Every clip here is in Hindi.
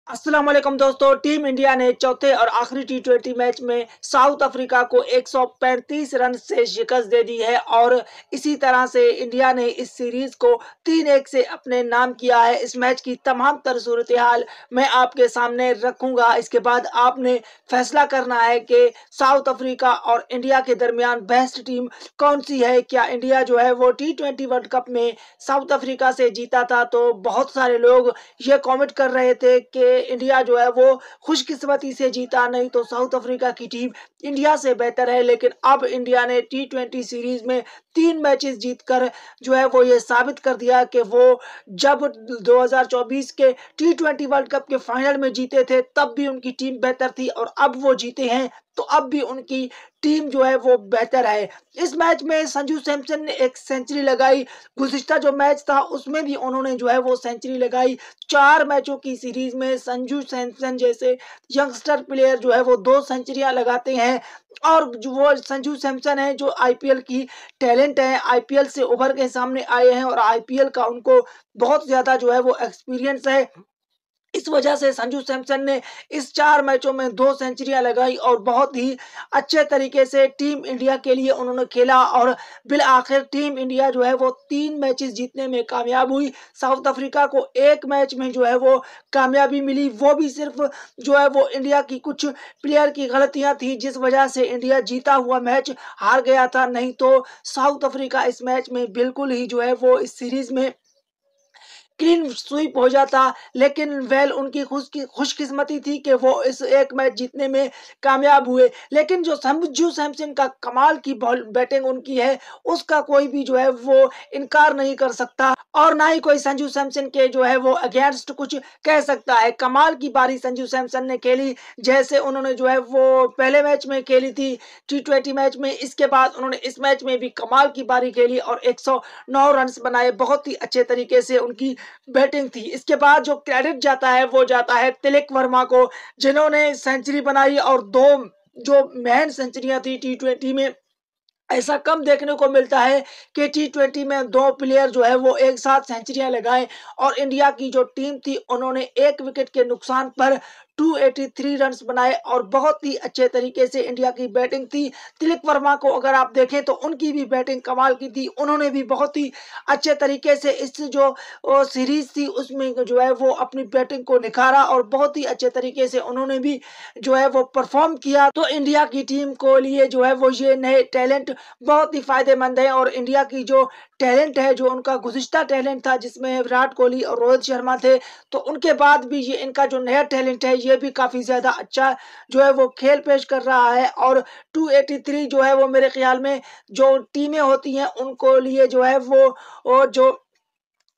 अस्सलाम वालेकुम दोस्तों। टीम इंडिया ने चौथे और आखिरी टी20 मैच में साउथ अफ्रीका को 135 रन से शिकस्त दे दी है और इसी तरह से इंडिया ने इस सीरीज को 3-1 से अपने नाम किया है। इस मैच की तमाम तर सूरत हाल मैं आपके सामने रखूंगा। इसके बाद आपने फैसला करना है कि साउथ अफ्रीका और इंडिया के दरमियान बेस्ट टीम कौन सी है। क्या इंडिया जो है वो टी20 वर्ल्ड कप में साउथ अफ्रीका से जीता था? तो बहुत सारे लोग ये कमेंट कर रहे थे कि इंडिया जो है वो खुशकिस्मती से जीता, नहीं तो साउथ अफ्रीका की टीम इंडिया से बेहतर है। लेकिन अब इंडिया ने टी20 सीरीज में 3 मैचेस जीतकर जो है वो ये साबित कर दिया कि वो जब 2024 के टी20 वर्ल्ड कप के फाइनल में जीते थे तब भी उनकी टीम बेहतर थी और अब वो जीते हैं तो अब भी उनकी टीम जो है वो बेहतर है। इस मैच में संजू सैमसन ने एक सेंचुरी लगाई। गुज़िश्ता जो मैच था उसमें भी उन्होंने जो है वो सेंचुरी लगाई। 4 मैचों की सीरीज में संजू सैमसन जैसे यंगस्टर प्लेयर जो है वो 2 सेंचुरियां लगाते हैं और जो वो संजू सैमसन है जो आईपीएल की टैलेंट है, आईपीएल से उभर के सामने आए हैं और आईपीएल का उनको बहुत ज्यादा जो है वो एक्सपीरियंस है। इस वजह से संजू सैमसन ने इस 4 मैचों में 2 सेंचुरियां लगाई और बहुत ही अच्छे तरीके से टीम इंडिया के लिए उन्होंने खेला और बिल आखिर टीम इंडिया जो है वो 3 मैचेस जीतने में कामयाब हुई। साउथ अफ्रीका को एक मैच में जो है वो कामयाबी मिली, वो भी सिर्फ जो है वो इंडिया की कुछ प्लेयर की गलतियां थी जिस वजह से इंडिया जीता हुआ मैच हार गया था। नहीं तो साउथ अफ्रीका इस मैच में बिल्कुल ही जो है वो इस सीरीज में क्लीन स्वीप हो जाता। लेकिन वेल उनकी खुशकिस्मती थी कि वो इस एक मैच जीतने में कामयाब हुए। लेकिन जो संजू सैमसन का कमाल की बॉल बैटिंग उनकी है उसका कोई भी जो है वो इनकार नहीं कर सकता और ना ही कोई संजू सैमसन के जो है वो अगेंस्ट कुछ कह सकता है। कमाल की पारी संजू सैमसन ने खेली, जैसे उन्होंने जो है वो पहले मैच में खेली थी टी20 मैच में, इसके बाद उन्होंने इस मैच में भी कमाल की पारी खेली और 109 रन बनाए। बहुत ही अच्छे तरीके से उनकी बैटिंग थी। इसके बाद जो क्रेडिट जाता है वो जाता है तिलक वर्मा को, जिन्होंने सेंचुरी बनाई और 2 जो महन सेंचुरियां थी टी20 में। ऐसा कम देखने को मिलता है कि टी20 में 2 प्लेयर जो है वो एक साथ सेंचुरियां लगाए और इंडिया की जो टीम थी उन्होंने 1 विकेट के नुकसान पर 283 रन्स बनाए और बहुत ही अच्छे तरीके से इंडिया की बैटिंग थी। तिलक वर्मा को अगर आप देखें तो उनकी भी बैटिंग कमाल की थी, उन्होंने भी बहुत ही अच्छे तरीके से इस जो सीरीज थी उसमें जो है वो अपनी बैटिंग को निखारा और बहुत ही अच्छे तरीके से उन्होंने भी जो है वो परफॉर्म किया। तो इंडिया की टीम को लिए जो है वो ये नए टैलेंट बहुत ही फायदेमंद है और इंडिया की जो टैलेंट है, जो उनका गुज़िश्ता टैलेंट था जिसमें विराट कोहली और रोहित शर्मा थे, तो उनके बाद भी ये इनका जो नया टैलेंट है ये भी काफ़ी ज़्यादा अच्छा जो है वो खेल पेश कर रहा है। और 283 जो है वो मेरे ख्याल में जो टीमें होती हैं उनको लिए जो है वो जो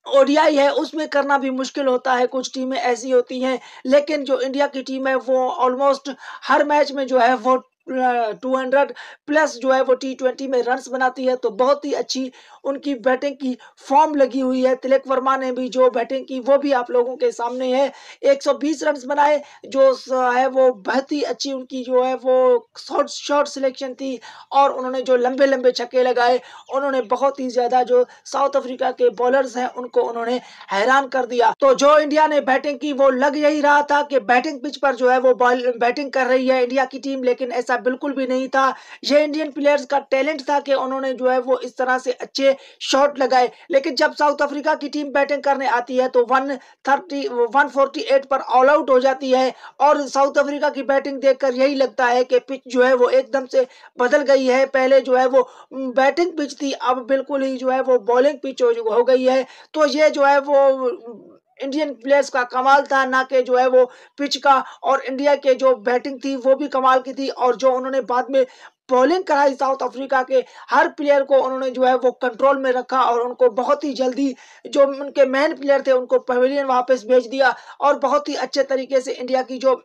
ओडीआई है उसमें करना भी मुश्किल होता है, कुछ टीमें ऐसी होती हैं। लेकिन जो इंडिया की टीम है वो ऑलमोस्ट हर मैच में जो है वो 200 प्लस जो है वो टी20 में रन्स बनाती है। तो बहुत ही अच्छी उनकी बैटिंग की फॉर्म लगी हुई है। तिलक वर्मा ने भी जो बैटिंग की वो भी आप लोगों के सामने है, 120 रन्स बनाए जो है वो बहुत ही अच्छी उनकी जो है वो शॉर्ट सिलेक्शन थी और उन्होंने जो लंबे लंबे छक्के लगाए उन्होंने बहुत ही ज्यादा जो साउथ अफ्रीका के बॉलर्स हैं उनको उन्होंने हैरान कर दिया। तो जो इंडिया ने बैटिंग की वो लग यही रहा था कि बैटिंग पिच पर जो है वो बैटिंग कर रही है इंडिया की टीम, लेकिन ऐसा बिल्कुल भी नहीं था। ये इंडियन प्लेयर्स का टैलेंट था कि उन्होंने जो है वो इस तरह से अच्छे शॉट लगाए। लेकिन जब साउथ अफ्रीका की टीम बैटिंग करने आती है तो 148 पर ऑल आउट हो जाती है और साउथ अफ्रीका की बैटिंग देखकर यही लगता है कि पिच जो है वो एकदम से बदल गई है। पहले जो है वो बैटिंग पिच थी, अब बिल्कुल ही जो है वो बॉलिंग पिच हो गई है। तो ये जो है वो इंडियन प्लेयर्स का कमाल था, ना कि जो है वो पिच का। और इंडिया के जो बैटिंग थी वो भी कमाल की थी और जो उन्होंने बाद में बॉलिंग कराई साउथ अफ्रीका के हर प्लेयर को उन्होंने जो है वो कंट्रोल में रखा और उनको बहुत ही जल्दी जो उनके मेन प्लेयर थे उनको पवेलियन वापस भेज दिया और बहुत ही अच्छे तरीके से इंडिया की जो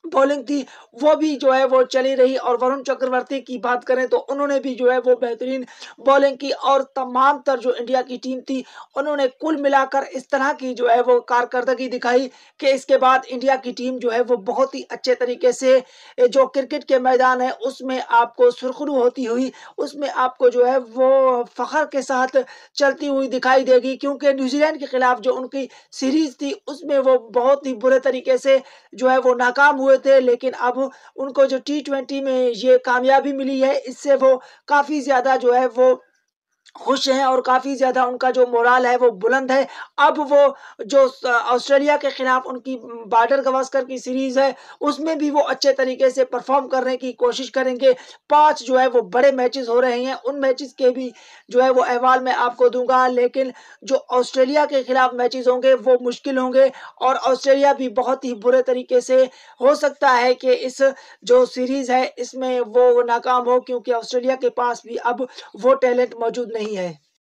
बॉलिंग थी वो भी जो है वो चली रही। और वरुण चक्रवर्ती की बात करें तो उन्होंने भी जो है वो बेहतरीन बॉलिंग की और तमाम तर जो इंडिया की टीम थी उन्होंने कुल मिलाकर इस तरह की जो है वो कारकर्दगी दिखाई कि इसके बाद इंडिया की टीम जो है वो बहुत ही अच्छे तरीके से जो क्रिकेट के मैदान है उसमें आपको सुरखरू होती हुई, उसमें आपको जो है वो फख्र के साथ चलती हुई दिखाई देगी। क्योंकि न्यूजीलैंड के खिलाफ जो उनकी सीरीज थी उसमें वो बहुत ही बुरे तरीके से जो है वो नाकाम हुए थे, लेकिन अब उनको जो टी20 में ये कामयाबी मिली है इससे वो काफ़ी ज़्यादा जो है वो खुश हैं और काफ़ी ज़्यादा उनका जो मोराल है वो बुलंद है। अब वो जो ऑस्ट्रेलिया के खिलाफ उनकी बॉर्डर गावस्कर की सीरीज़ है उसमें भी वो अच्छे तरीके से परफॉर्म करने की कोशिश करेंगे। 5 जो है वो बड़े मैचेस हो रहे हैं, उन मैचेस के भी जो है वो अहवाल मैं आपको दूंगा। लेकिन जो ऑस्ट्रेलिया के खिलाफ मैचेस होंगे वो मुश्किल होंगे और ऑस्ट्रेलिया भी बहुत ही बुरे तरीके से हो सकता है कि इस जो सीरीज़ है इसमें वो नाकाम हो, क्योंकि ऑस्ट्रेलिया के पास भी अब वो टैलेंट मौजूद नहीं है।